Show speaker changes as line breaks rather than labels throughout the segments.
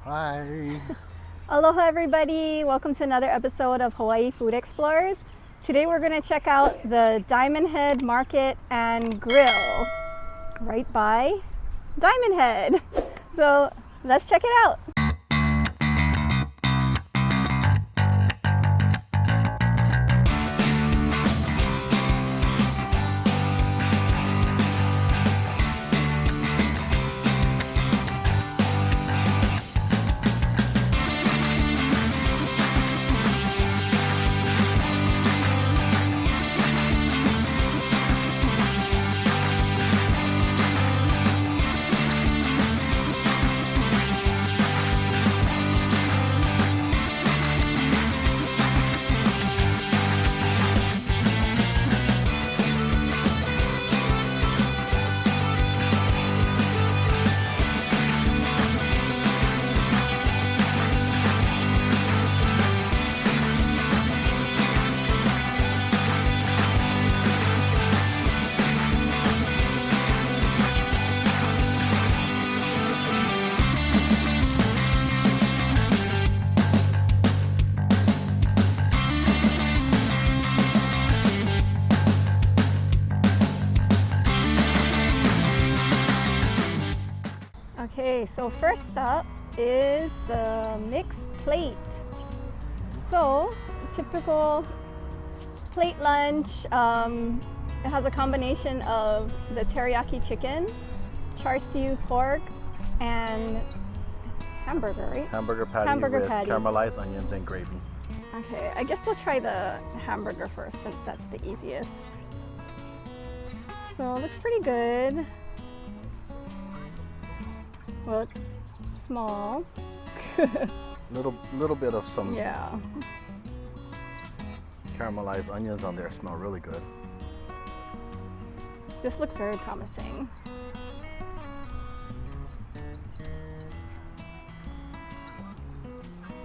Hi.
Aloha everybody, welcome to another episode of Hawaii Food Explorers. Today we're going to check out the Diamond Head Market and Grill right by Diamond Head. So let's check it out. Okay, so first up is the mixed plate. So, typical plate lunch. It has a combination of the teriyaki chicken, char siu pork, and hamburger, right?
Hamburger patty with caramelized onions and gravy.
Okay, I guess we'll try the hamburger first since that's the easiest. So, it looks pretty good. Well, it's small.
little bit of some
Yeah.
caramelized onions on there. Smell really good.
This looks very promising.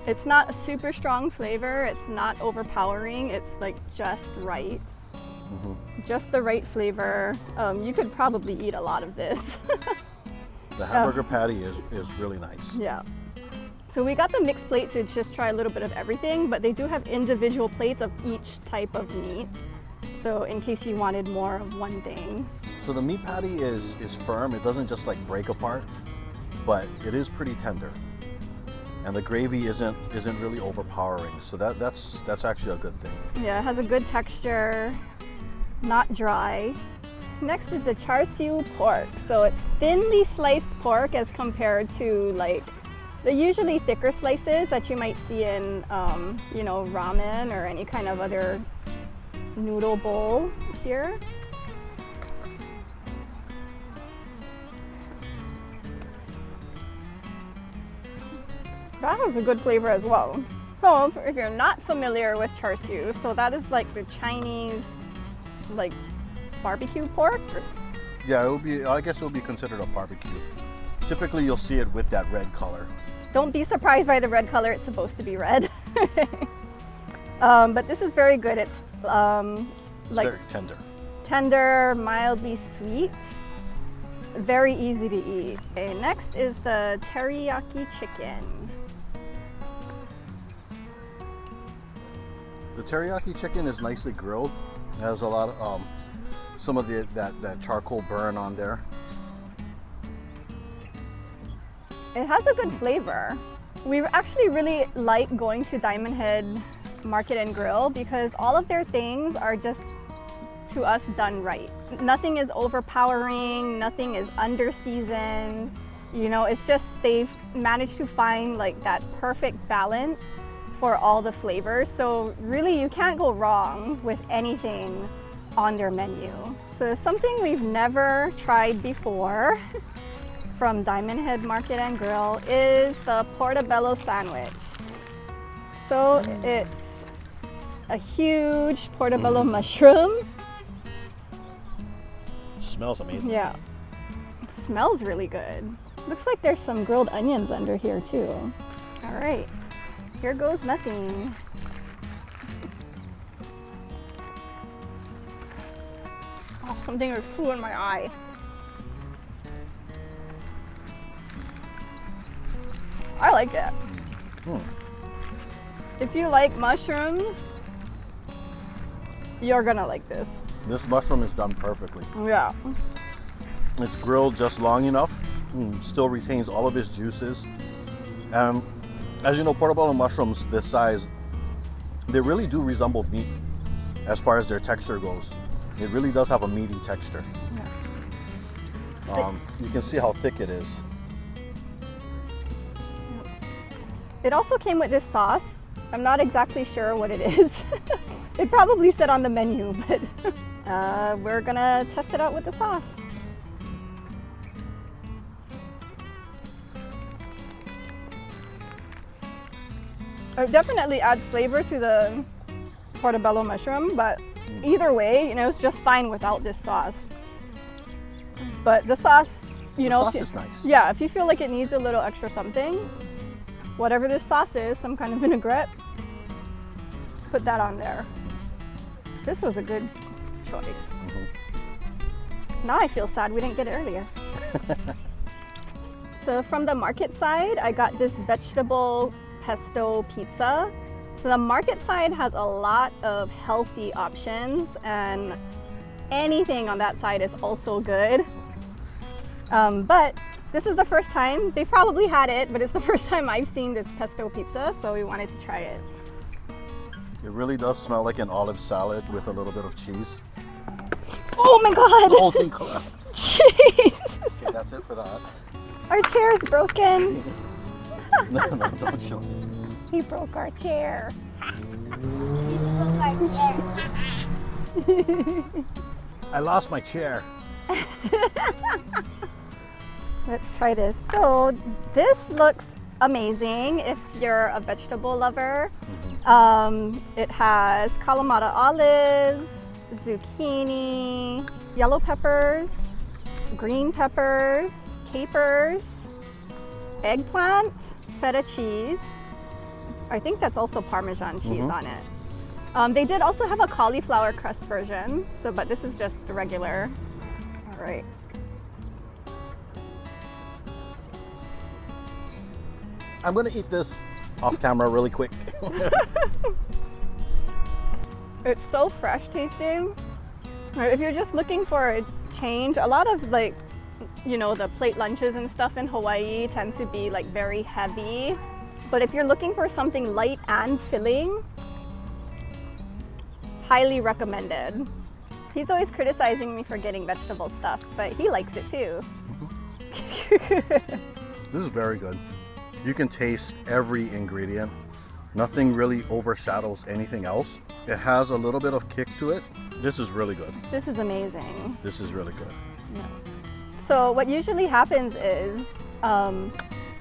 It's not a super strong flavor. It's not overpowering. It's like just right. Just the right flavor. You could probably eat a lot of this.
The hamburger patty is really nice.
Yeah. So we got the mixed plate to just try a little bit of everything, but they do have individual plates of each type of meat. So in case you wanted more of one thing.
So the meat patty is firm. It doesn't just like break apart, but it is pretty tender. And the gravy isn't really overpowering. So that's actually a good thing.
Yeah, it has a good texture, not dry. Next is the char siu pork. So it's thinly sliced pork as compared to like the usually thicker slices that you might see in, ramen or any kind of other noodle bowl here. That has a good flavor as well. So if you're not familiar with char siu, so that is like the Chinese, like barbecue pork?
Yeah, I guess it will be considered a barbecue. Typically you'll see it with that red color.
Don't be surprised by the red color, it's supposed to be red. But this is very good. It's like
very tender.
Tender, mildly sweet, very easy to eat. Okay, next is the teriyaki chicken.
The teriyaki chicken is nicely grilled. It has a lot of some of that charcoal burn on there.
It has a good flavor. We actually really like going to Diamond Head Market and Grill because all of their things are just, to us, done right. Nothing is overpowering, nothing is under-seasoned. You know, it's just they've managed to find like that perfect balance for all the flavors. So really you can't go wrong with anything on their menu. So something we've never tried before from Diamond Head Market and Grill is the Portobello Sandwich. So it's a huge portobello mushroom.
Smells amazing.
Yeah, it smells really good. Looks like there's some grilled onions under here too. All right, here goes nothing. Oh, something flew in my eye. I like it.
Mm.
If you like mushrooms, you're gonna like this.
This mushroom is done perfectly.
Yeah.
It's grilled just long enough, still retains all of its juices. As you know, portobello mushrooms this size, they really do resemble meat as far as their texture goes. It really does have a meaty texture.
Yeah.
You can see how thick it is.
It also came with this sauce. I'm not exactly sure what it is. It probably said on the menu, but we're gonna test it out with the sauce. It definitely adds flavor to the portobello mushroom, but either way, you know, it's just fine without this sauce. But the sauce, you know,
sauce is nice.
Yeah, if you feel like it needs a little extra something, whatever this sauce is, some kind of vinaigrette, put that on there. This was a good choice. Now I feel sad we didn't get it earlier. So from the market side, I got this vegetable pesto pizza. So the market side has a lot of healthy options, and anything on that side is also good. But this is the first time, they've probably had it, but it's the first time I've seen this pesto pizza, so we wanted to try it.
It really does smell like an olive salad with a little bit of cheese.
Oh my god!
The whole thing collapsed.
Jesus!
Okay, that's it for that.
Our chair is broken.
No, don't show me.
He broke our chair.
I lost my chair.
Let's try this. So this looks amazing if you're a vegetable lover. It has Kalamata olives, zucchini, yellow peppers, green peppers, capers, eggplant, feta cheese. I think that's also Parmesan cheese on it. They did also have a cauliflower crust version, but this is just the regular. All right.
I'm gonna eat this off camera really quick.
It's so fresh tasting. If you're just looking for a change, a lot of like, you know, the plate lunches and stuff in Hawaii tend to be like very heavy. But if you're looking for something light and filling, highly recommended. He's always criticizing me for getting vegetable stuff, but he likes it too.
This is very good. You can taste every ingredient. Nothing really overshadows anything else. It has a little bit of kick to it. This is really good.
This is amazing.
This is really good.
Yeah. So what usually happens is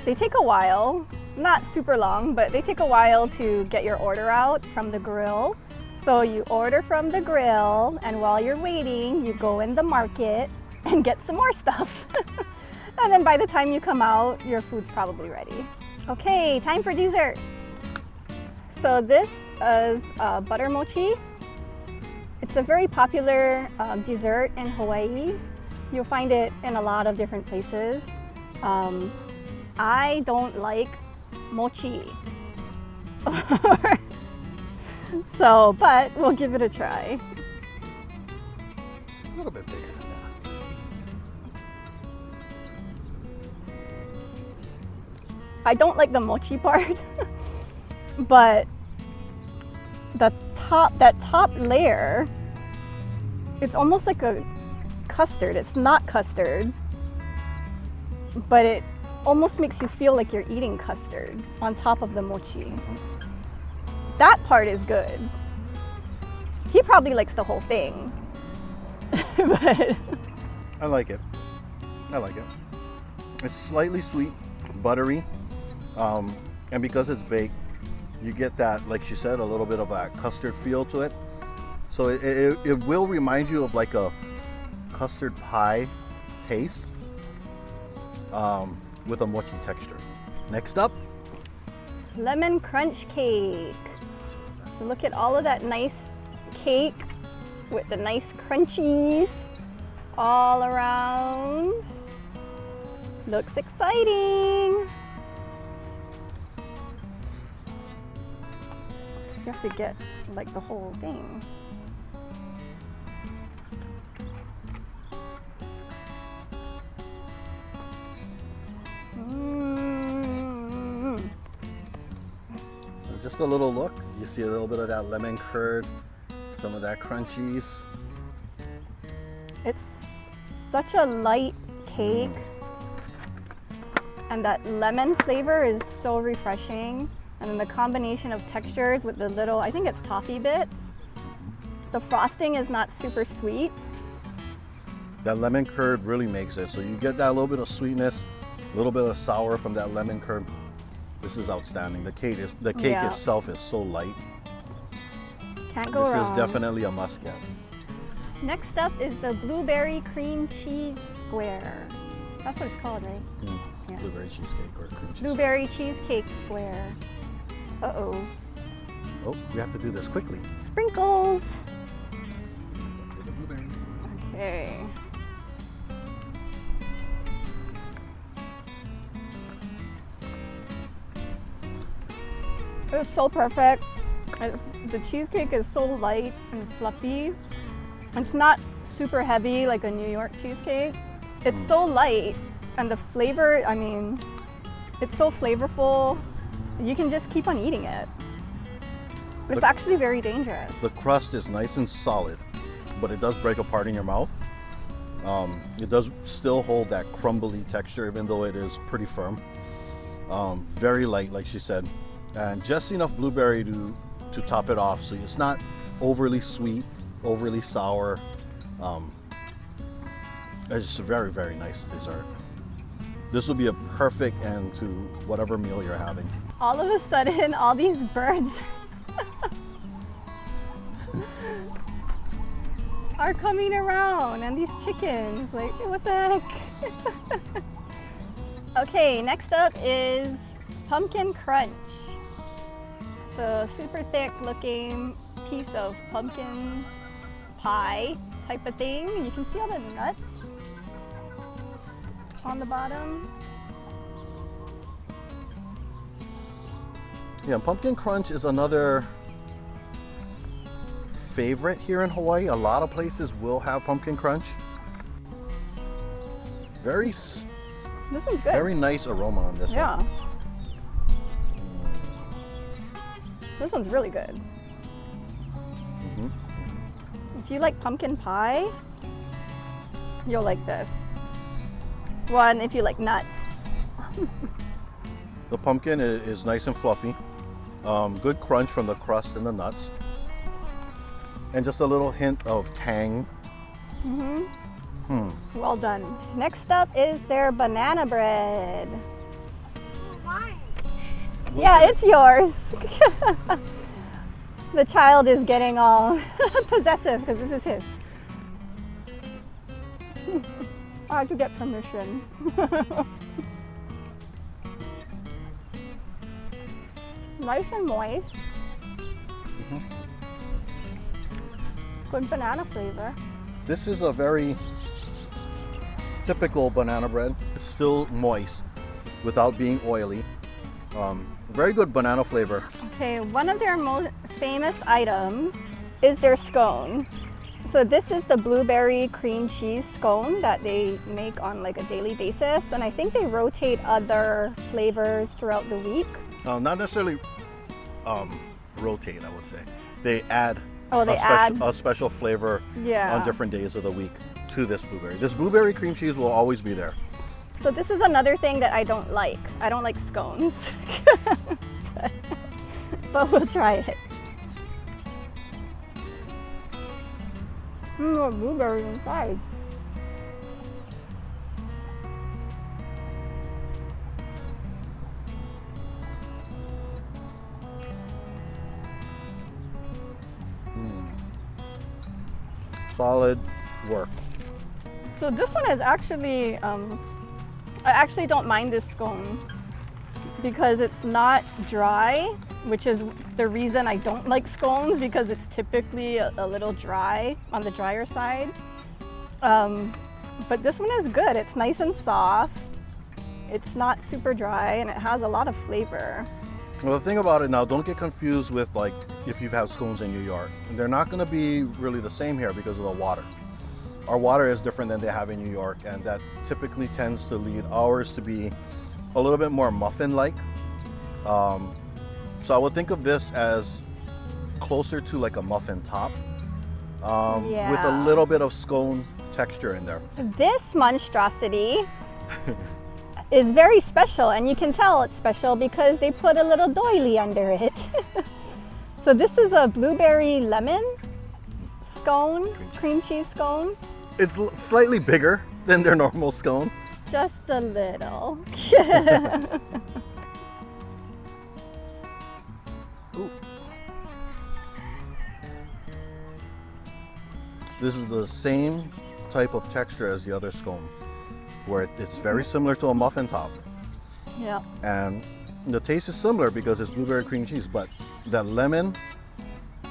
they take a while, not super long, but they take a while to get your order out from the grill. So you order from the grill, and while you're waiting, you go in the market and get some more stuff. And then by the time you come out, your food's probably ready. Okay, time for dessert. So this is butter mochi. It's a very popular dessert in Hawaii. You'll find it in a lot of different places. I don't like mochi. So, but we'll give it a try.
A little bit bigger than that.
I don't like the mochi part, but that top layer, it's almost like a custard. It's not custard, but it almost makes you feel like you're eating custard on top of the mochi. That part is good. He probably likes the whole thing. But
I like it. I like it. It's slightly sweet, buttery, and because it's baked, you get that, like she said, a little bit of a custard feel to it. So it will remind you of like a custard pie taste with a mochi texture. Next up,
lemon crunch cake. So look at all of that nice cake with the nice crunchies all around. Looks exciting. you have to get like the whole thing.
So just a little look. You see a little bit of that lemon curd, some of that crunchies.
It's such a light cake, and that lemon flavor is so refreshing. And then the combination of textures with the little, I think it's toffee bits. The frosting is not super sweet.
That lemon curd really makes it. So you get that little bit of sweetness, a little bit of sour from that lemon curd. This is outstanding. The cake
Yeah.
itself is so light.
Can't go wrong.
This is definitely a must-get.
Next up is the blueberry cream cheese square. That's what it's called, right? Yeah.
Blueberry cheesecake or cream cheese.
Blueberry cheesecake square. Uh-oh.
Oh, we have to do this quickly.
Sprinkles.
Okay, the blueberry.
Okay. It's so perfect. The cheesecake is so light and fluffy. It's not super heavy like a New York cheesecake. It's so light, and the flavor, I mean, it's so flavorful. You can just keep on eating it. It's actually very dangerous.
The crust is nice and solid, but it does break apart in your mouth. It does still hold that crumbly texture, even though it is pretty firm. Very light, like she said, and just enough blueberry to top it off, so it's not overly sweet, overly sour. It's just a very, very nice dessert. This will be a perfect end to whatever meal you're having.
All of a sudden, all these birds are coming around, and these chickens, like, what the heck? Okay, next up is pumpkin crunch. So super thick looking piece of pumpkin pie type of thing. You can see all the nuts on the bottom.
Yeah, pumpkin crunch is another favorite here in Hawaii. A lot of places will have pumpkin crunch.
This one's good.
Very nice aroma on this one.
Yeah. This one's really good. If you like pumpkin pie, you'll like this. One, if you like nuts.
The pumpkin is nice and fluffy. Good crunch from the crust and the nuts. And just a little hint of tang.
Well done. Next up is their banana bread.
Why?
Yeah, it's yours. The child is getting all possessive because this is his. I have to get permission. Nice and moist. Good banana flavor.
This is a very typical banana bread. It's still moist without being oily. Very good banana flavor.
Okay, one of their most famous items is their scone. So this is the blueberry cream cheese scone that they make on like a daily basis, and I think they rotate other flavors throughout the week.
Not necessarily rotate, I would say. They add a special flavor on different days of the week to this blueberry. This blueberry cream cheese will always be there.
So this is another thing that I don't like. I don't like scones, but we'll try it. Blueberry inside.
Solid work.
So this one is actually, I actually don't mind this scone because it's not dry, which is the reason I don't like scones, because it's typically a little dry, on the drier side. But this one is good. It's nice and soft. It's not super dry, and it has a lot of flavor.
Well, the thing about it now, don't get confused with like if you've had scones in New York. They're not going to be really the same here because of the water. Our water is different than they have in New York, and that typically tends to lead ours to be a little bit more muffin-like. So I would think of this as closer to like a muffin top, with a little bit of scone texture in there.
This monstrosity is very special, and you can tell it's special because they put a little doily under it. So this is a blueberry lemon scone, cream cheese scone.
It's slightly bigger than their normal scone.
Just a little.
Ooh. This is the same type of texture as the other scone, where it's very similar to a muffin top.
Yeah.
And the taste is similar because it's blueberry cream cheese, but that lemon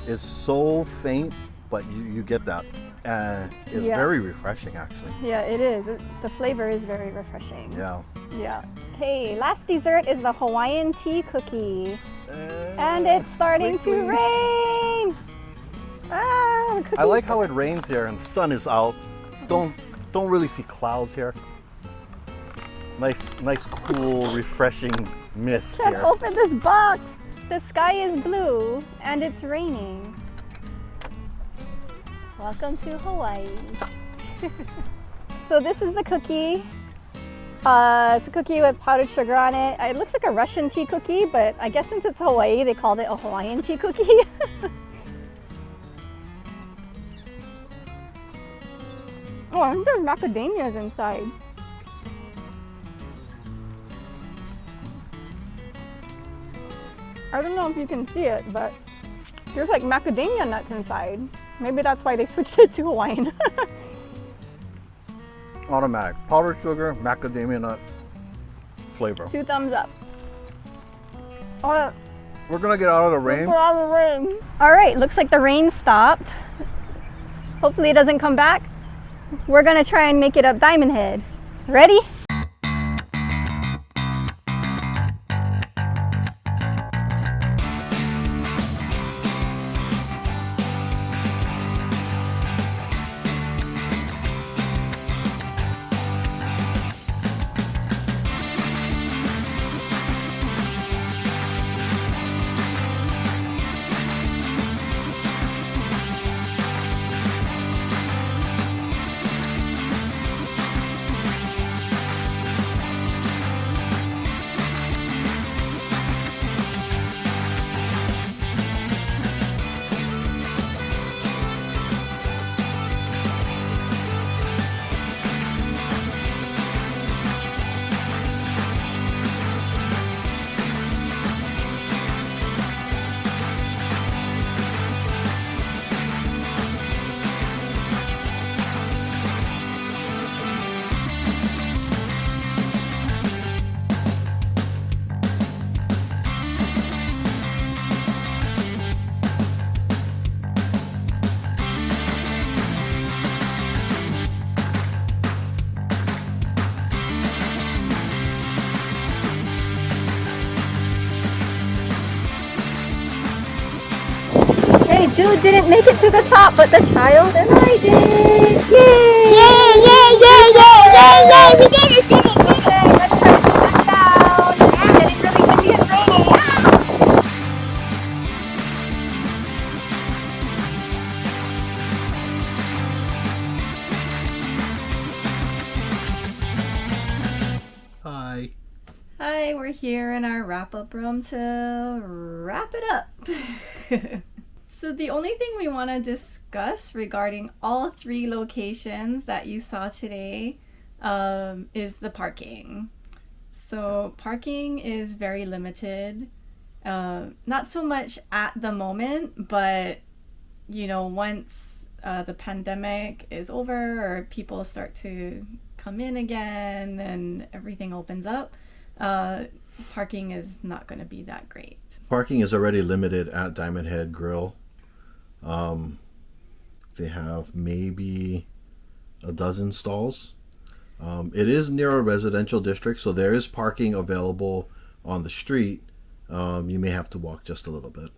is so faint, but you get that. And it's very refreshing, actually.
Yeah, it is. The flavor is very refreshing.
Yeah.
Yeah. Okay, last dessert is the Hawaiian Tea Cookie. And it's starting to rain. Ah, the cookie.
I like how it rains here and the sun is out. Don't really see clouds here. Nice, cool, refreshing mist
Can't
here.
open this box. The sky is blue and it's raining. Welcome to Hawaii. So this is the cookie. It's a cookie with powdered sugar on it. It looks like a Russian tea cookie, but I guess since it's Hawaii, they called it a Hawaiian tea cookie. Oh, I think there's macadamias inside. I don't know if you can see it, but there's like macadamia nuts inside. Maybe that's why they switched it to Hawaiian.
Automatic. Powdered sugar, macadamia nut flavor.
2 thumbs up. Oh,
We're gonna get out of the rain.
we're out of the rain. All right, looks like the rain stopped. Hopefully it doesn't come back. We're gonna try and make it up Diamond Head. Ready? Hey, dude didn't make it to the top, but the child and I did. Yay!
Yay, yay, yay, yay, yay, yay! We did it, did it, did it!
Okay, let's try to sit down. It's getting really windy and rainy.
Hi.
Hi, we're here in our wrap-up room to wrap it up. So the only thing we want to discuss regarding all 3 locations that you saw today is the parking. So parking is very limited. Not so much at the moment, but you know, once the pandemic is over or people start to come in again and everything opens up, parking is not going to be that great.
Parking is already limited at Diamond Head Grill. They have maybe a dozen stalls. It is near a residential district, so there is parking available on the street, you may have to walk just a little bit.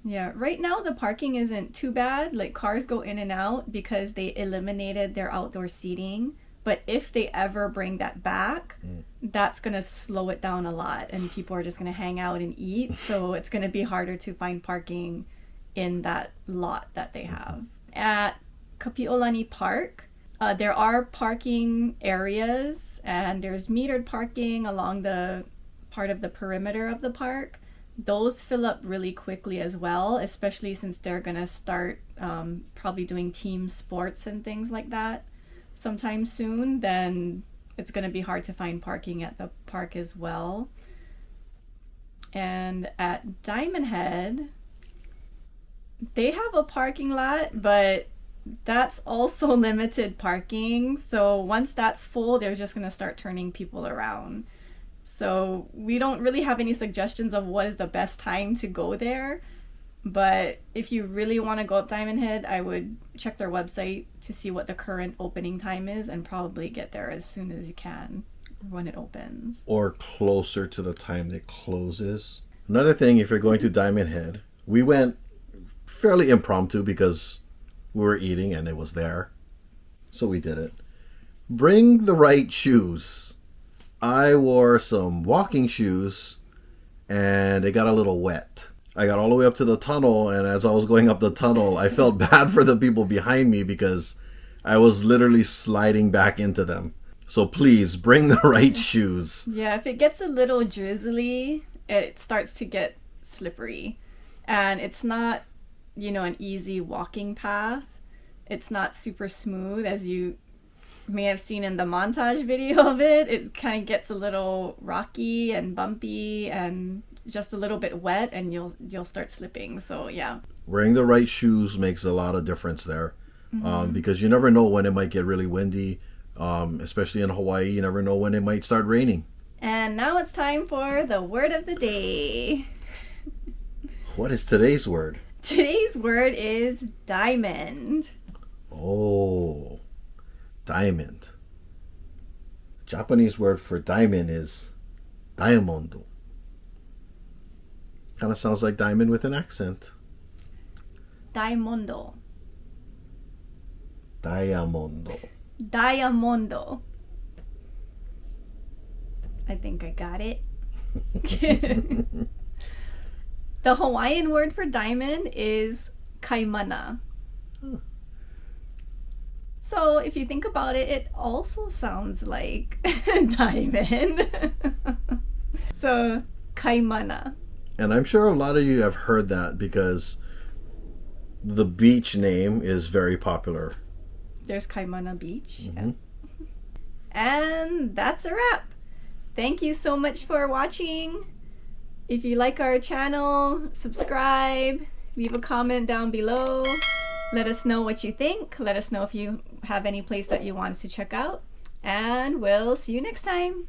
Yeah, right now the parking isn't too bad. Like cars go in and out because they eliminated their outdoor seating. But if they ever bring that back, that's going to slow it down a lot and people are just going to hang out and eat. So it's going to be harder to find parking in that lot that they have. At Kapi'olani Park, there are parking areas and there's metered parking along the part of the perimeter of the park. Those fill up really quickly as well, especially since they're going to start probably doing team sports and things like that sometime soon. Then it's going to be hard to find parking at the park as well. And at Diamond Head, they have a parking lot, but that's also limited parking. So once that's full, they're just going to start turning people around. So we don't really have any suggestions of what is the best time to go there. But if you really want to go up Diamond Head, I would check their website to see what the current opening time is and probably get there as soon as you can when it opens.
Or closer to the time that closes. Another thing, if you're going to Diamond Head, we went fairly impromptu because we were eating and it was there. So we did it. Bring the right shoes. I wore some walking shoes and it got a little wet. I got all the way up to the tunnel, and as I was going up the tunnel, I felt bad for the people behind me because I was literally sliding back into them. So please bring the right shoes.
Yeah, if it gets a little drizzly, it starts to get slippery. And it's not, an easy walking path. It's not super smooth, as you may have seen in the montage video of it. It kind of gets a little rocky and bumpy and just a little bit wet, and you'll start slipping. So yeah,
wearing the right shoes makes a lot of difference there. Because you never know when it might get really windy, especially in Hawaii. You never know when it might start raining.
And now it's time for the word of the day.
What is today's word?
Today's word is diamond.
Oh, diamond. Japanese word for diamond is diamondo. Kind of sounds like diamond with an accent.
Diamondo.
Diamondo.
Diamondo. I think I got it. The Hawaiian word for diamond is kaimana. So if you think about it, it also sounds like diamond. So kaimana.
And I'm sure a lot of you have heard that because the beach name is very popular.
There's Kaimana Beach. Mm-hmm. Yeah. And that's a wrap. Thank you so much for watching. If you like our channel, subscribe, leave a comment down below. Let us know what you think. Let us know if you have any place that you want us to check out. And we'll see you next time.